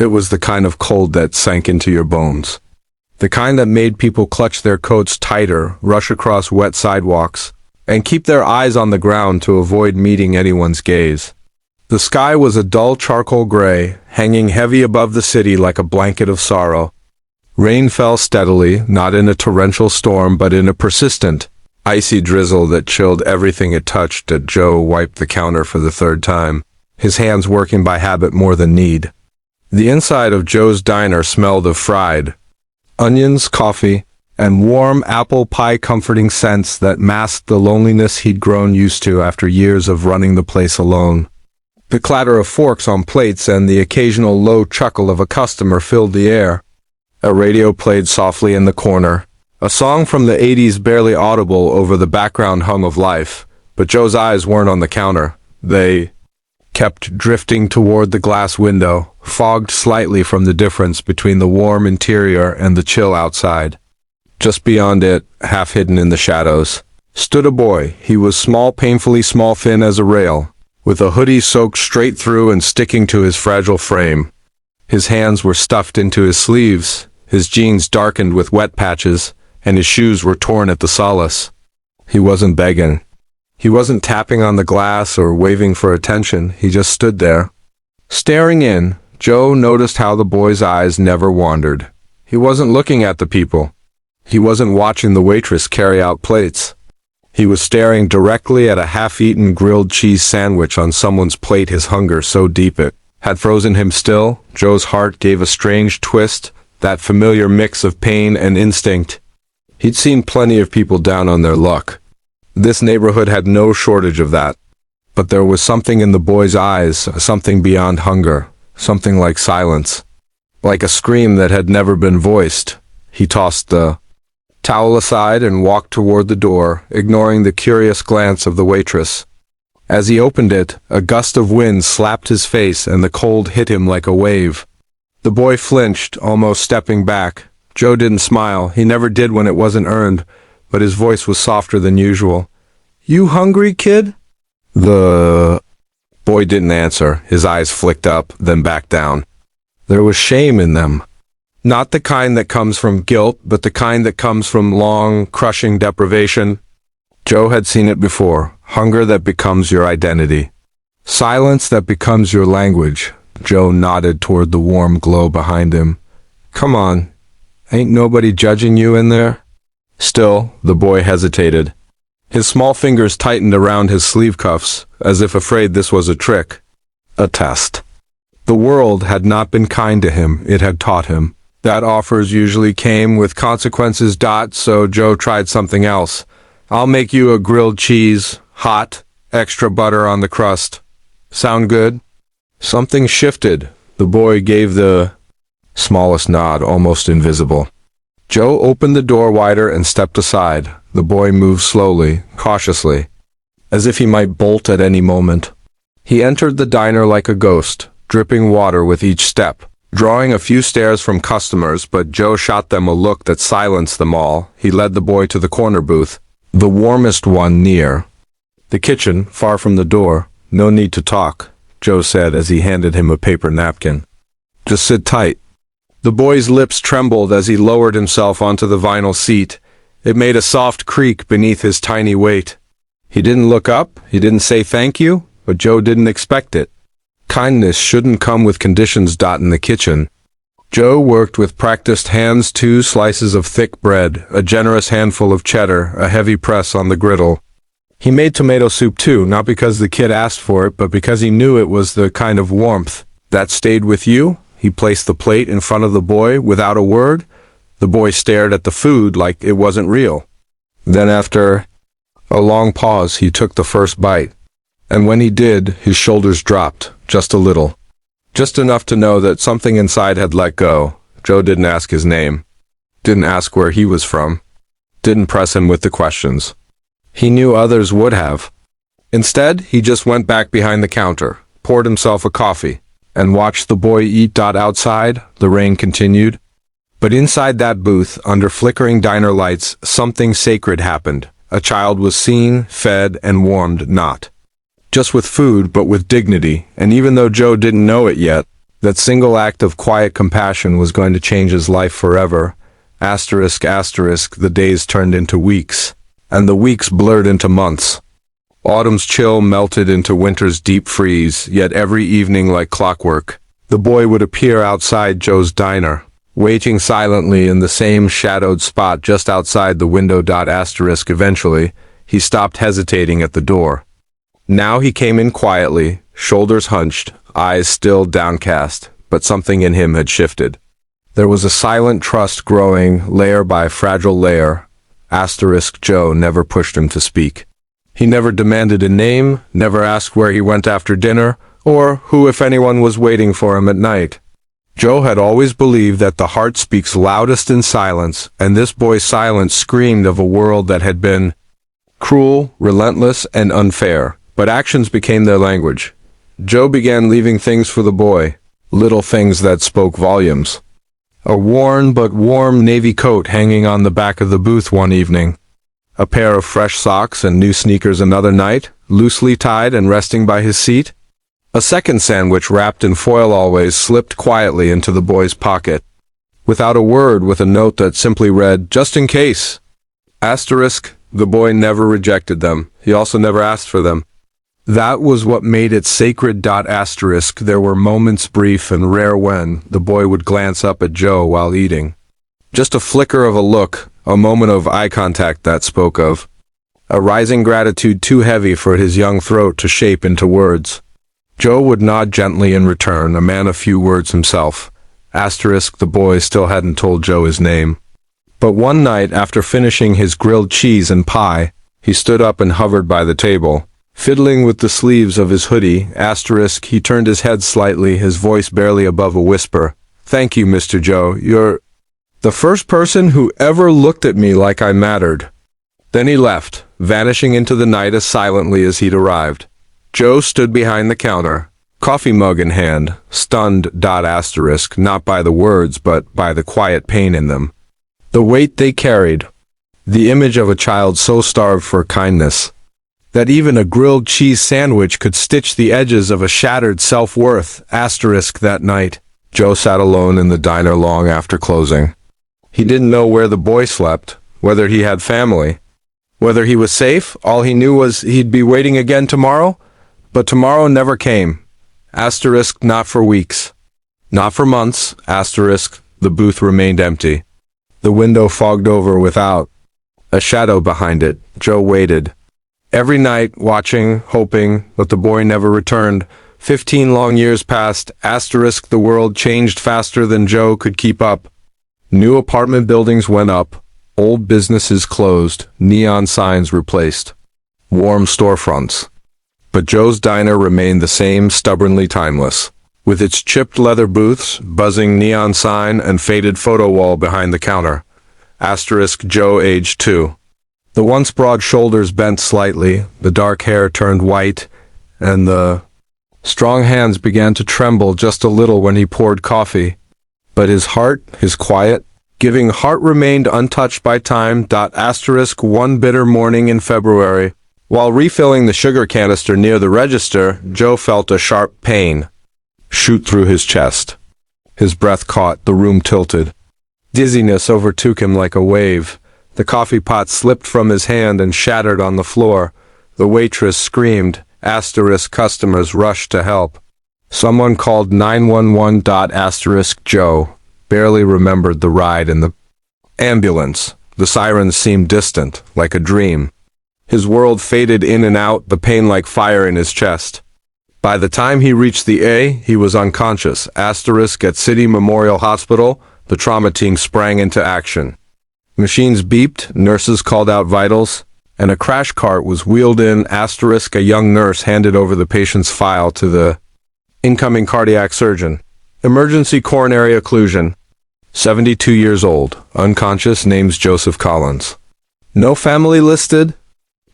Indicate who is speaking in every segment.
Speaker 1: It was the kind of cold that sank into your bones. The kind that made people clutch their coats tighter, rush across wet sidewalks, and keep their eyes on the ground to avoid meeting anyone's gaze. The sky was a dull charcoal gray, hanging heavy above the city like a blanket of sorrow. Rain fell steadily, not in a torrential storm, but in a persistent, icy drizzle that chilled everything it touched. As Joe wiped the counter for the third time, his hands working by habit more than need. The inside of Joe's diner smelled of fried onions, coffee, and warm apple pie, comforting scents that masked the loneliness he'd grown used to after years of running the place alone. The clatter of forks on plates and the occasional low chuckle of a customer filled the air. A radio played softly in the corner, a song from the 80s barely audible over the background hum of life, but Joe's eyes weren't on the counter. They kept drifting toward the glass window, fogged slightly from the difference between the warm interior and the chill outside. Just beyond it, half hidden in the shadows, stood a boy. He was small, painfully small, thin as a rail, with a hoodie soaked straight through and sticking to his fragile frame. His hands were stuffed into his sleeves, his jeans darkened with wet patches, and his shoes were torn at the solace. He wasn't begging. He wasn't tapping on the glass or waving for attention. He just stood there. Staring in, Joe noticed how the boy's eyes never wandered. He wasn't looking at the people. He wasn't watching the waitress carry out plates. He was staring directly at a half-eaten grilled cheese sandwich on someone's plate, his hunger so deep it had frozen him still. Joe's heart gave a strange twist, that familiar mix of pain and instinct. He'd seen plenty of people down on their luck. This neighborhood had no shortage of that. But there was something in the boy's eyes, something beyond hunger, something like silence, like a scream that had never been voiced. He tossed the towel aside and walked toward the door, ignoring the curious glance of the waitress. As he opened it, a gust of wind slapped his face and the cold hit him like a wave. The boy flinched, almost stepping back. Joe didn't smile. He never did when it wasn't earned, but his voice was softer than usual. "You hungry, kid?" The boy didn't answer. His eyes flicked up, then back down. There was shame in them. Not the kind that comes from guilt, but the kind that comes from long, crushing deprivation. Joe had seen it before. Hunger that becomes your identity. Silence that becomes your language. Joe nodded toward the warm glow behind him. "Come on. Ain't nobody judging you in there?" Still, the boy hesitated. His small fingers tightened around his sleeve cuffs, as if afraid this was a trick. A test. The world had not been kind to him. It had taught him that offers usually came with consequences. So Joe tried something else. "I'll make you a grilled cheese, hot, extra butter on the crust. Sound good?" Something shifted. The boy gave the smallest nod, almost invisible. Joe opened the door wider and stepped aside. The boy moved slowly, cautiously, as if he might bolt at any moment. He entered the diner like a ghost, dripping water with each step, drawing a few stares from customers, but Joe shot them a look that silenced them all. He led the boy to the corner booth, the warmest one near the kitchen, far from the door. "No need to talk," Joe said as he handed him a paper napkin. "Just sit tight." The boy's lips trembled as he lowered himself onto the vinyl seat. It made a soft creak beneath his tiny weight. He didn't look up, he didn't say thank you, but Joe didn't expect it. Kindness shouldn't come with conditions. In the kitchen, Joe worked with practiced hands, 2 slices of thick bread, a generous handful of cheddar, a heavy press on the griddle. He made tomato soup too, not because the kid asked for it, but because he knew it was the kind of warmth that stayed with you. He placed the plate in front of the boy without a word. The boy stared at the food like it wasn't real. Then after a long pause, he took the first bite. And when he did, his shoulders dropped, just a little. Just enough to know that something inside had let go. Joe didn't ask his name. Didn't ask where he was from. Didn't press him with the questions. He knew others would have. Instead, he just went back behind the counter, poured himself a coffee, and watched the boy eat. Outside, the rain continued. But inside that booth, under flickering diner lights, something sacred happened. A child was seen, fed, and warmed, not just with food, but with dignity, and even though Joe didn't know it yet, That single act of quiet compassion was going to change his life forever. Asterisk, asterisk, the days turned into weeks, and the weeks blurred into months. Autumn's chill melted into winter's deep freeze, yet every evening like clockwork, the boy would appear outside Joe's diner, waiting silently in the same shadowed spot just outside the window. Asterisk, eventually, he stopped hesitating at the door. Now he came in quietly, shoulders hunched, eyes still downcast, but something in him had shifted. There was a silent trust growing, layer by fragile layer. Asterisk, Joe never pushed him to speak. He never demanded a name, never asked where he went after dinner, or who, if anyone, was waiting for him at night. Joe had always believed that the heart speaks loudest in silence, and this boy's silence screamed of a world that had been cruel, relentless, and unfair. But actions became their language. Joe began leaving things for the boy, little things that spoke volumes. A worn but warm navy coat hanging on the back of the booth one evening. A pair of fresh socks and new sneakers another night, loosely tied and resting by his seat. A second sandwich wrapped in foil always slipped quietly into the boy's pocket. Without a word, with a note that simply read, "Just in case." Asterisk, the boy never rejected them. He also never asked for them. That was what made it sacred. Asterisk, there were moments, brief and rare, when the boy would glance up at Joe while eating. Just a flicker of a look, a moment of eye contact that spoke of a rising gratitude too heavy for his young throat to shape into words. Joe would nod gently in return, a man of few words himself. Asterisk, the boy still hadn't told Joe his name. But one night, after finishing his grilled cheese and pie, he stood up and hovered by the table, fiddling with the sleeves of his hoodie. Asterisk, he turned his head slightly, his voice barely above a whisper. "Thank you, Mr. Joe. You're the first person who ever looked at me like I mattered." Then he left, vanishing into the night as silently as he'd arrived. Joe stood behind the counter, coffee mug in hand, stunned. Asterisk, not by the words, but by the quiet pain in them. The weight they carried. The image of a child so starved for kindness that even a grilled cheese sandwich could stitch the edges of a shattered self-worth. Asterisk, that night, Joe sat alone in the diner long after closing. He didn't know where the boy slept, whether he had family, whether he was safe. All he knew was he'd be waiting again tomorrow, but tomorrow never came. Asterisk, not for weeks. Not for months. Asterisk, the booth remained empty. The window fogged over without a shadow behind it. Joe waited. Every night, watching, hoping, but the boy never returned. 15 long years passed. Asterisk, the world changed faster than Joe could keep up. New apartment buildings went up, old businesses closed, neon signs replaced, warm storefronts. But Joe's diner remained the same, stubbornly timeless, with its chipped leather booths, buzzing neon sign, and faded photo wall behind the counter. Asterisk, Joe aged too. The once broad shoulders bent slightly, the dark hair turned white, and the strong hands began to tremble just a little when he poured coffee. But his heart, his quiet, giving heart, remained untouched by time. Asterisk, one bitter morning in February, while refilling the sugar canister near the register, Joe felt a sharp pain shoot through his chest. His breath caught, the room tilted. Dizziness overtook him like a wave. The coffee pot slipped from his hand and shattered on the floor. The waitress screamed. Asterisk, customers rushed to help. Someone called 911. Asterisk, Joe barely remembered the ride in the ambulance. The sirens seemed distant, like a dream. His world faded in and out, the pain like fire in his chest. By the time he reached the A, he was unconscious. Asterisk, at City Memorial Hospital, the trauma team sprang into action. Machines beeped, nurses called out vitals, and a crash cart was wheeled in. Asterisk, a young nurse handed over the patient's file to the incoming cardiac surgeon. Emergency coronary occlusion. 72 years old, unconscious, names Joseph Collins. No family listed?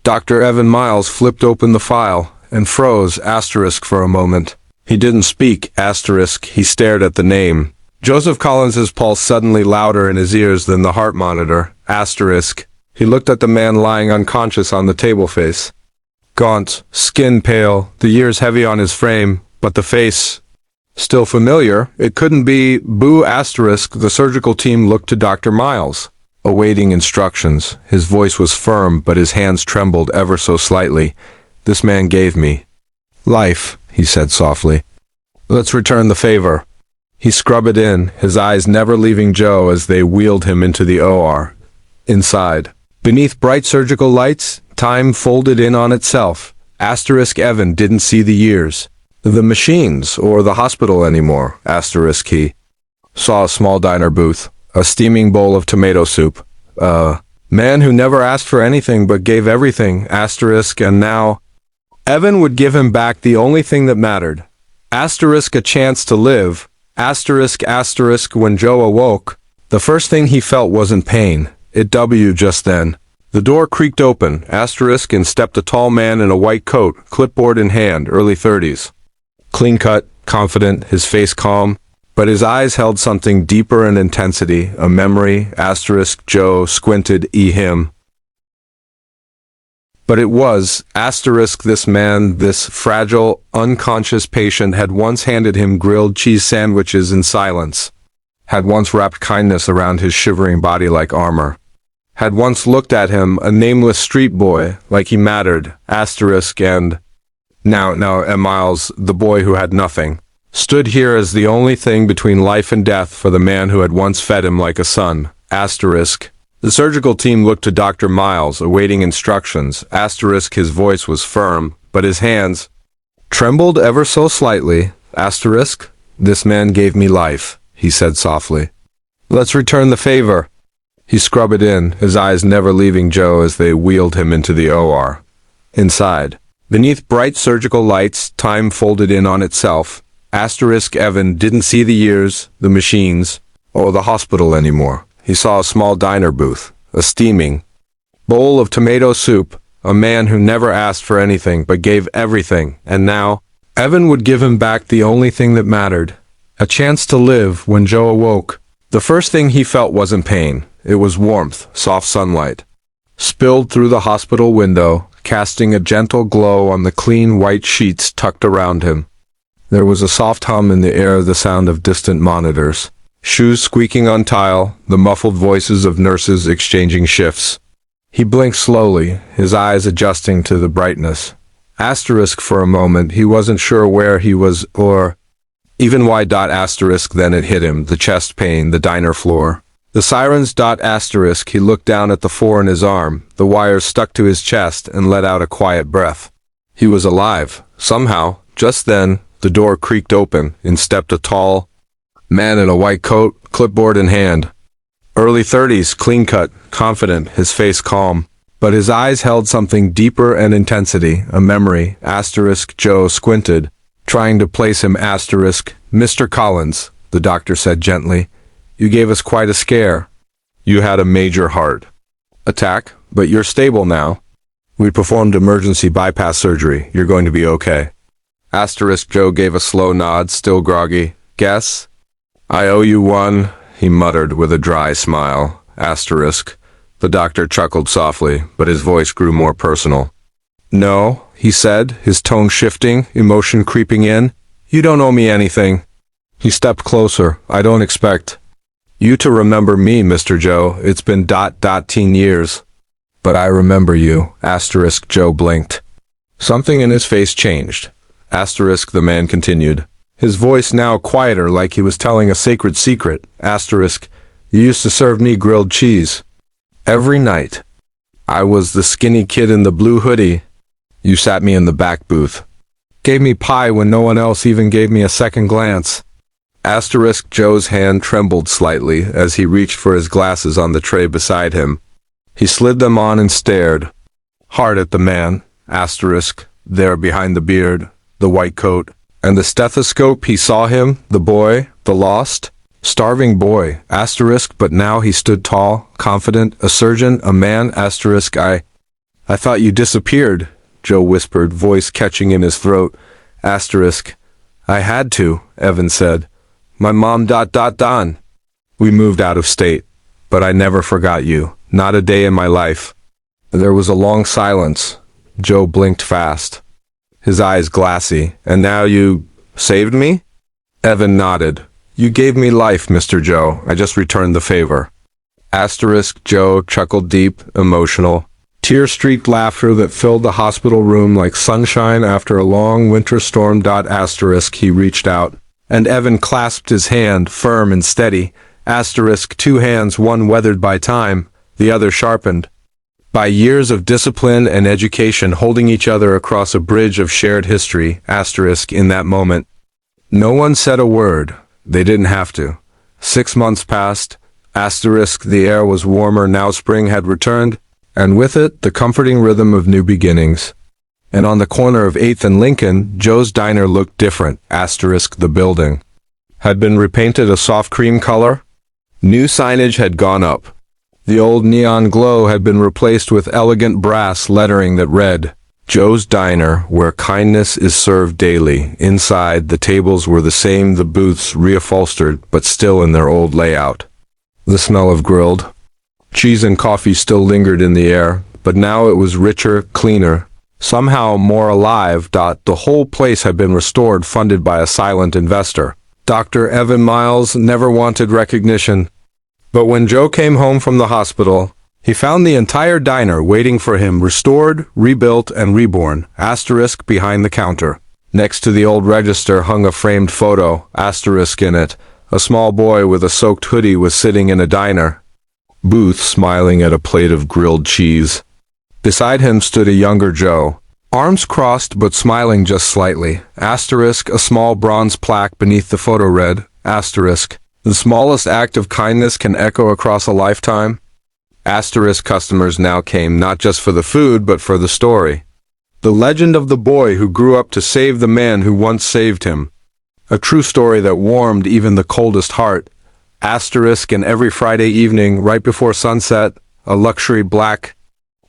Speaker 1: Dr. Evan Miles flipped open the file and froze. Asterisk, for a moment. He didn't speak. Asterisk, he stared at the name. Joseph Collins' pulse suddenly louder in his ears than the heart monitor. Asterisk, he looked at the man lying unconscious on the table face. Gaunt, skin pale, the years heavy on his frame, but the face Still familiar, it couldn't be. Boo asterisk. The surgical team looked to Dr. Miles, awaiting instructions. His voice was firm, but his hands trembled ever so slightly. This man gave me life, he said softly. Let's return the favor. He scrubbed it in, his eyes never leaving Joe as they wheeled him into the OR. Inside, beneath bright surgical lights, time folded in on itself. Asterisk Evan didn't see the years, the machines, or the hospital anymore. Asterisk he saw a small diner booth, a steaming bowl of tomato soup. Man who never asked for anything but gave everything. Asterisk, and now Evan would give him back the only thing that mattered. Asterisk, a chance to live. Asterisk. When Joe awoke, the first thing he felt wasn't pain. It just then. The door creaked open. Asterisk, and stepped a tall man in a white coat, clipboard in hand, early 30s. Clean-cut, confident, his face calm, but his eyes held something deeper in intensity, a memory. Asterisk, Joe squinted, him. But it was, asterisk, this man, this fragile, unconscious patient had once handed him grilled cheese sandwiches in silence, had once wrapped kindness around his shivering body like armor, had once looked at him, a nameless street boy, like he mattered. Asterisk, and now, Miles, the boy who had nothing, stood here as the only thing between life and death for the man who had once fed him like a son. Asterisk. The surgical team looked to Dr. Miles, awaiting instructions. Asterisk, his voice was firm, but his hands trembled ever so slightly. Asterisk, this man gave me life, he said softly. Let's return the favor. He scrubbed it in, his eyes never leaving Joe as they wheeled him into the OR. Inside, beneath bright surgical lights, time folded in on itself. Asterisk Evan didn't see the years, the machines, or the hospital anymore. He saw a small diner booth, a steaming bowl of tomato soup, a man who never asked for anything but gave everything, and now Evan would give him back the only thing that mattered, a chance to live. When Joe awoke, the first thing he felt wasn't pain, it was warmth, soft sunlight, spilled through the hospital window, casting a gentle glow on the clean white sheets tucked around him. There was a soft hum in the air, the sound of distant monitors, shoes squeaking on tile, the muffled voices of nurses exchanging shifts. He blinked slowly, his eyes adjusting to the brightness. Asterisk, for a moment, he wasn't sure where he was or even why. Asterisk, then it hit him, the chest pain, the diner floor. The sirens. Asterisk, he looked down at the 4 in his arm, the wires stuck to his chest, and let out a quiet breath. He was alive, somehow. Just then, the door creaked open, and stepped a tall man in a white coat, clipboard in hand. Early 30s, clean-cut, confident, his face calm, but his eyes held something deeper and intensity, a memory. Asterisk, Joe squinted, trying to place him. Asterisk, Mr. Collins, the doctor said gently, you gave us quite a scare. You had a major heart attack, but you're stable now. We performed emergency bypass surgery. You're going to be okay. Asterisk, Joe gave a slow nod, still groggy. Guess? I owe you one, he muttered with a dry smile. Asterisk. The doctor chuckled softly, but his voice grew more personal. No, he said, his tone shifting, emotion creeping in. You don't owe me anything. He stepped closer. I don't expect you to remember me, Mr. Joe. It's been teen years. But I remember you. Asterisk, Joe blinked. Something in his face changed. Asterisk, the man continued, his voice now quieter, like he was telling a sacred secret. Asterisk, you used to serve me grilled cheese every night. I was the skinny kid in the blue hoodie. You sat me in the back booth, gave me pie when no one else even gave me a second glance. Asterisk, Joe's hand trembled slightly as he reached for his glasses on the tray beside him. He slid them on and stared hard at the man. Asterisk, there behind the beard, the white coat, and the stethoscope. He saw him, the boy, the lost, starving boy. Asterisk, but now he stood tall, confident, a surgeon, a man. Asterisk, I thought you disappeared, Joe whispered, voice catching in his throat. Asterisk, I had to, Evan said. My mom. Don. We moved out of state, but I never forgot you, not a day in my life. There was a long silence. Joe blinked fast, his eyes glassy. And now you saved me? Evan nodded. You gave me life, Mr. Joe. I just returned the favor. Asterisk Joe chuckled deep, emotional. Tear-streaked laughter that filled the hospital room like sunshine after a long winter storm. Asterisk he reached out, and Evan clasped his hand, firm and steady. Asterisk two hands, one weathered by time, the other sharpened by years of discipline and education, holding each other across a bridge of shared history. Asterisk in that moment. No one said a word. They didn't have to. 6 months passed. Asterisk the air was warmer now. Spring had returned, and with it the comforting rhythm of new beginnings. And on the corner of 8th and Lincoln, Joe's Diner looked different. Asterisk the building had been repainted a soft cream color. New signage had gone up. The old neon glow had been replaced with elegant brass lettering that read, Joe's Diner, where kindness is served daily. Inside, the tables were the same, the booths reupholstered, but still in their old layout. The smell of grilled cheese and coffee still lingered in the air, but now it was richer, cleaner, somehow more alive. The whole place had been restored, funded by a silent investor. Dr. Evan Miles never wanted recognition. But when Joe came home from the hospital, he found the entire diner waiting for him, restored, rebuilt, and reborn. Asterisk behind the counter. Next to the old register hung a framed photo. Asterisk in it. A small boy with a soaked hoodie was sitting in a diner booth, smiling at a plate of grilled cheese. Beside him stood a younger Joe, arms crossed but smiling just slightly. Asterisk a small bronze plaque beneath the photo read, Asterisk, the smallest act of kindness can echo across a lifetime. Asterisk customers now came not just for the food but for the story. The legend of the boy who grew up to save the man who once saved him. A true story that warmed even the coldest heart. Asterisk and every Friday evening, right before sunset, a luxury black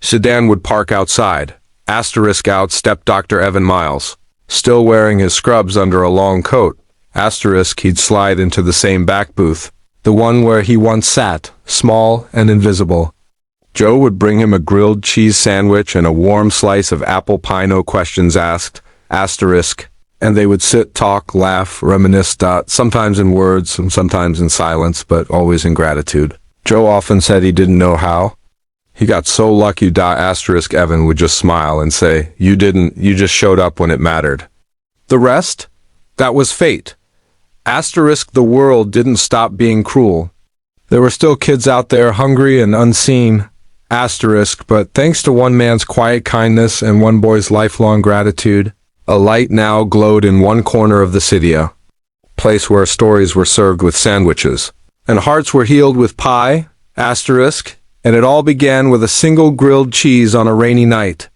Speaker 1: sedan would park outside. Asterisk out stepped Dr. Evan Miles, still wearing his scrubs under a long coat. Asterisk he'd slide into the same back booth, the one where he once sat, small and invisible. Joe would bring him a grilled cheese sandwich and a warm slice of apple pie, no questions asked. Asterisk, and they would sit, talk, laugh, reminisce. Sometimes in words and sometimes in silence, but always in gratitude. Joe often said he didn't know how. He got so lucky. Asterisk Evan would just smile and say, you didn't, you just showed up when it mattered. The rest? That was fate. Asterisk the world didn't stop being cruel. There were still kids out there hungry and unseen. Asterisk, but thanks to one man's quiet kindness and one boy's lifelong gratitude, a light now glowed in one corner of the city, a place where stories were served with sandwiches, and hearts were healed with pie. Asterisk, and it all began with a single grilled cheese on a rainy night.